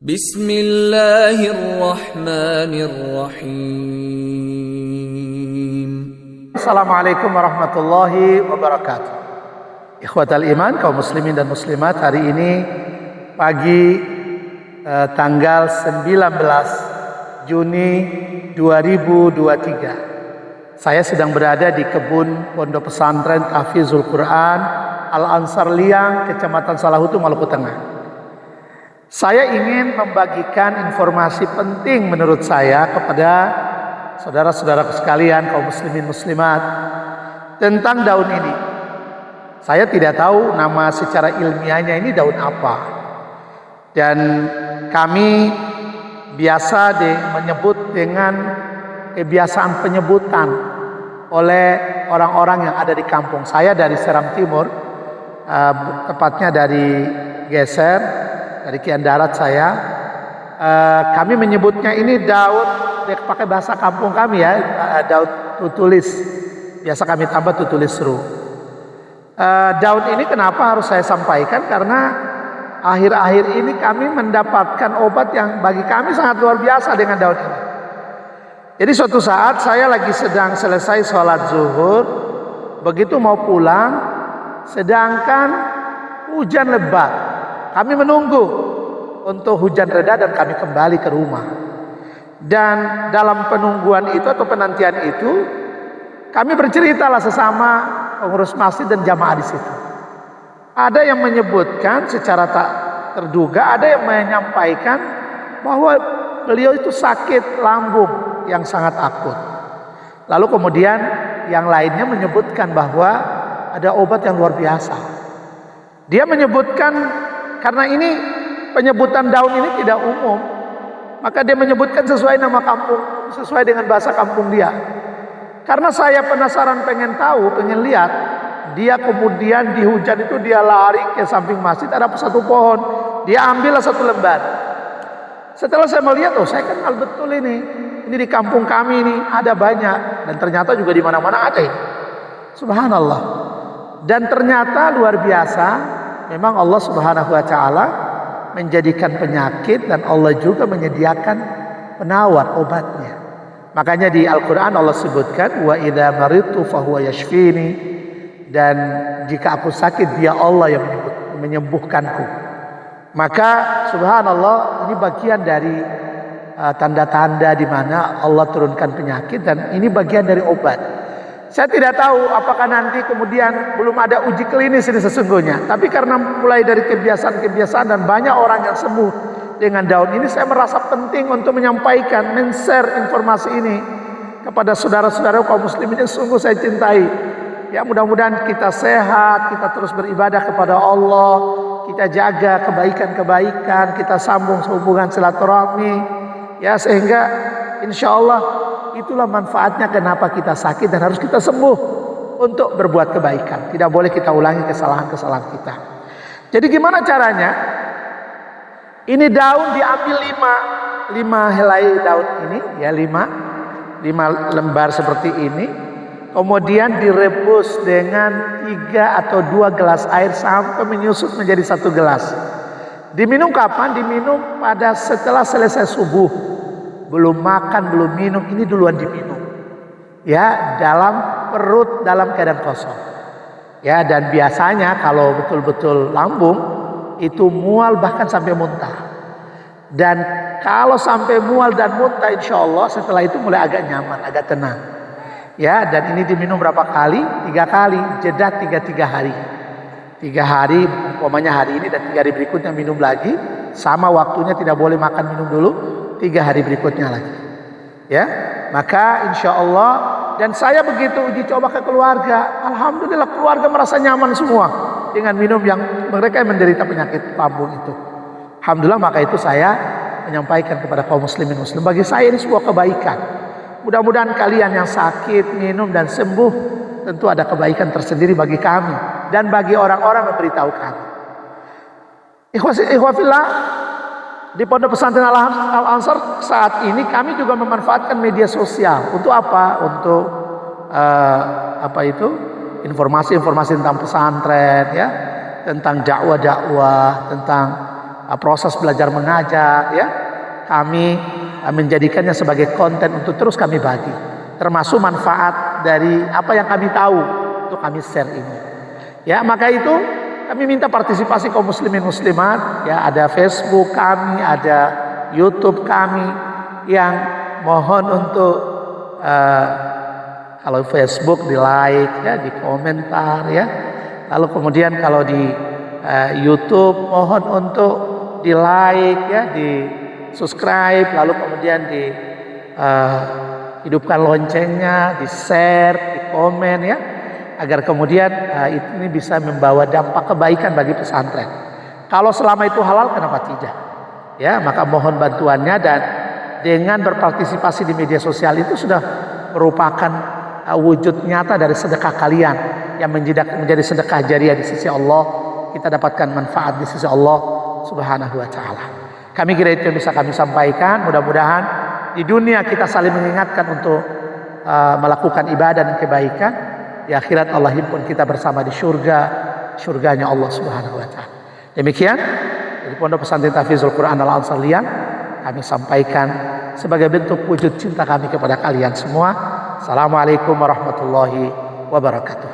Bismillahirrahmanirrahim. Assalamualaikum warahmatullahi wabarakatuh. Ikhwatal iman, kaum muslimin dan muslimat, hari ini pagi tanggal 19 Juni 2023. Saya sedang berada di kebun Pondok Pesantren Tahfizul Quran Al-Ansar Liang, Kecamatan Salahutu, Maluku Tengah. Saya ingin membagikan informasi penting menurut saya kepada saudara-saudara sekalian, kaum muslimin muslimat, tentang daun ini. Saya tidak tahu nama secara ilmiahnya ini daun apa. Dan kami biasa menyebut dengan kebiasaan penyebutan oleh orang-orang yang ada di kampung. Saya dari Seram Timur, tepatnya dari Geser, dari Kian Darat saya. Kami menyebutnya ini daun, pakai bahasa kampung kami ya, daun tutulis. Biasa kami tambah tutulis seru. Daun ini kenapa harus saya sampaikan? Karena akhir-akhir ini kami mendapatkan obat yang bagi kami sangat luar biasa dengan daun ini. Jadi suatu saat saya lagi sedang selesai sholat zuhur, begitu mau pulang, sedangkan hujan lebat. Kami menunggu untuk hujan reda dan kami kembali ke rumah. Dan dalam penungguan itu atau penantian itu, kami berceritalah sesama pengurus masjid dan jamaah di situ. Ada yang menyebutkan secara tak terduga, ada yang menyampaikan bahwa beliau itu sakit lambung yang sangat akut. Lalu kemudian yang lainnya menyebutkan bahwa ada obat yang luar biasa. Dia menyebutkan, karena ini penyebutan daun ini tidak umum, maka dia menyebutkan sesuai nama kampung, sesuai dengan bahasa kampung dia. Karena saya penasaran, pengen tahu, pengen lihat, dia kemudian di hujan itu dia lari ke samping masjid, ada satu pohon, dia ambillah satu lembar. Setelah saya melihat, oh saya kenal betul ini di kampung kami ini ada banyak, dan ternyata juga di mana-mana ada ini. Subhanallah. Dan ternyata luar biasa, memang Allah Subhanahu wa taala menjadikan penyakit dan Allah juga menyediakan penawar obatnya. Makanya di Al-Qur'an Allah sebutkan wa idza maridtu fahuwa yashfini, dan jika aku sakit dia Allah yang menyembuhkanku. Maka subhanallah, ini bagian dari tanda-tanda di mana Allah turunkan penyakit, dan ini bagian dari obat. Saya tidak tahu apakah nanti kemudian belum ada uji klinis ini sesungguhnya. Tapi karena mulai dari kebiasaan-kebiasaan dan banyak orang yang sembuh dengan daun ini, saya merasa penting untuk menyampaikan, men-share informasi ini kepada saudara-saudara kaum muslimin yang sungguh saya cintai. Ya, mudah-mudahan kita sehat, kita terus beribadah kepada Allah, kita jaga kebaikan-kebaikan, kita sambung hubungan silaturahmi, ya, sehingga insya Allah itulah manfaatnya kenapa kita sakit dan harus kita sembuh untuk berbuat kebaikan. Tidak boleh kita ulangi kesalahan-kesalahan kita. Jadi gimana caranya? Ini daun diambil 5 helai daun ini, ya 5 lembar seperti ini. Kemudian direbus dengan 3 atau 2 gelas air sampai menyusut menjadi 1 gelas. Diminum kapan? Diminum pada setelah selesai subuh. Belum makan, belum minum, ini duluan diminum. Ya, dalam perut, dalam keadaan kosong. Ya, dan biasanya kalau betul-betul lambung itu mual bahkan sampai muntah. Dan kalau sampai mual dan muntah, insya Allah setelah itu mulai agak nyaman, agak tenang. Ya, dan ini diminum berapa kali? 3 kali, jeda 3 hari. 3 hari, umpamanya hari ini dan 3 hari berikutnya minum lagi. Sama waktunya, tidak boleh makan minum dulu. 3 hari berikutnya lagi, ya. Maka insya Allah, dan saya begitu uji coba ke keluarga, alhamdulillah keluarga merasa nyaman semua dengan minum yang mereka yang menderita penyakit lambung itu. Alhamdulillah, maka itu saya menyampaikan kepada kaum muslimin muslim, bagi saya ini sebuah kebaikan. Mudah-mudahan kalian yang sakit minum dan sembuh, tentu ada kebaikan tersendiri bagi kami dan bagi orang-orang yang memberitahu kami. Ikhwafillah, di Pondok Pesantren Al-Ansar saat ini kami juga memanfaatkan media sosial. Untuk apa? Untuk informasi-informasi tentang pesantren, ya, tentang dakwah-dakwah, tentang proses belajar mengajar ya. Kami menjadikannya sebagai konten untuk terus kami bagi. Termasuk manfaat dari apa yang kami tahu untuk kami share ini. Ya, maka itu kami minta partisipasi kaum muslimin muslimat. Ya, ada Facebook kami, ada YouTube kami yang mohon untuk kalau Facebook di like ya, di komentar ya. Lalu kemudian kalau di YouTube mohon untuk di like ya, di subscribe, lalu kemudian di hidupkan loncengnya, di share, di komen ya, agar kemudian ini bisa membawa dampak kebaikan bagi pesantren. Kalau selama itu halal, kenapa tidak? Ya, maka mohon bantuannya, dan dengan berpartisipasi di media sosial itu sudah merupakan wujud nyata dari sedekah kalian yang menjadi sedekah jariah di sisi Allah. Kita dapatkan manfaat di sisi Allah Subhanahu wa taala. Kami kira itu yang bisa kami sampaikan. Mudah-mudahan di dunia kita saling mengingatkan untuk melakukan ibadah dan kebaikan. Di akhirat Allah himpun kita bersama di surganya Allah Subhanahu wa taala. Demikian dari Pondok Pesantren Tahfizul Quran Al-Ansar Liyang kami sampaikan sebagai bentuk wujud cinta kami kepada kalian semua. Assalamualaikum warahmatullahi wabarakatuh.